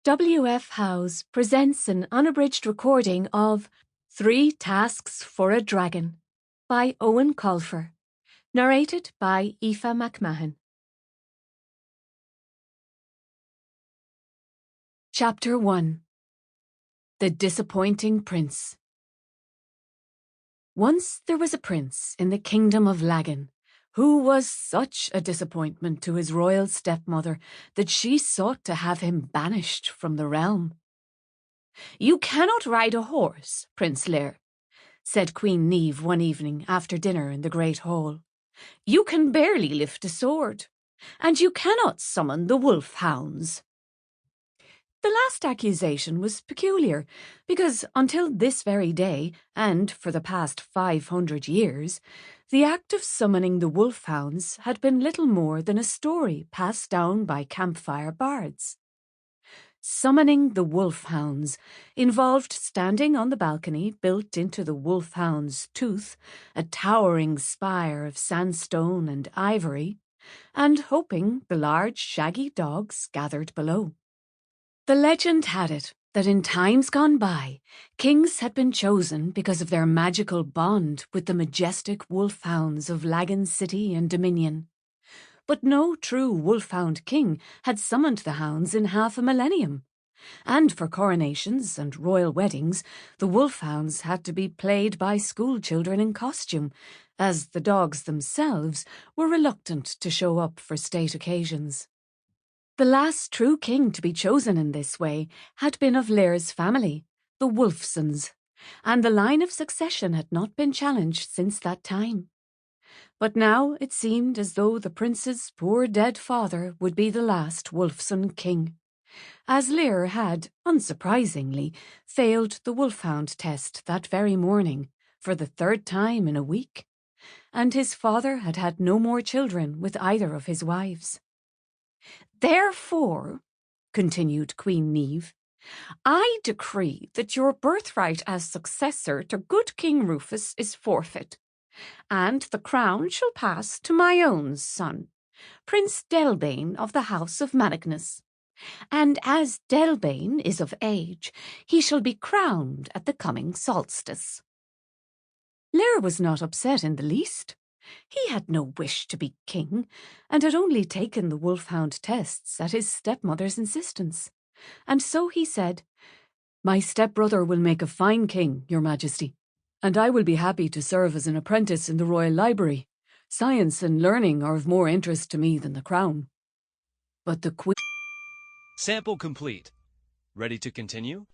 W.F. Howes presents an unabridged recording of 3 Tasks for a Dragon by Eoin Colfer, narrated by Aoife Mcmahon. Chapter 1. The Disappointing Prince. Once there was a prince in the kingdom of Lagan, who was such a disappointment to his royal stepmother that she sought to have him banished from the realm. "You cannot ride a horse, Prince Lear," said Queen Niamh one evening after dinner in the great hall. "You can barely lift a sword, and you cannot summon the wolf-hounds." The last accusation was peculiar, because until this very day, and for the past 500 years, the act of summoning the wolf-hounds had been little more than a story passed down by campfire bards. Summoning the wolf-hounds involved standing on the balcony built into the wolf-hound's tooth, a towering spire of sandstone and ivory, and hoping the large shaggy dogs gathered below. The legend had it that in times gone by, kings had been chosen because of their magical bond with the majestic wolf-hounds of Lagan city and dominion. But no true wolf-hound king had summoned the hounds in half a millennium. And for coronations and royal weddings, the wolf-hounds had to be played by school children in costume, as the dogs themselves were reluctant to show up for state occasions. The last true king to be chosen in this way had been of Lear's family, the Wulfsons, and the line of succession had not been challenged since that time. But now it seemed as though the prince's poor dead father would be the last Wulfson king, as Lear had, unsurprisingly, failed the wolfhound test that very morning for the 3rd time in a week, and his father had had no more children with either of his wives. "Therefore," continued Queen Niamh, "I decree that your birthright as successor to good King Rufus is forfeit, and the crown shall pass to my own son, Prince Delbane of the House of Magnus. And as Delbane is of age, he shall be crowned at the coming solstice." Lear was not upset in the least. He had no wish to be king, and had only taken the wolfhound tests at his stepmother's insistence. And so he said, "My stepbrother will make a fine king, Your Majesty, and I will be happy to serve as an apprentice in the royal library. Science and learning are of more interest to me than the crown." But the queen... Sample complete. Ready to continue?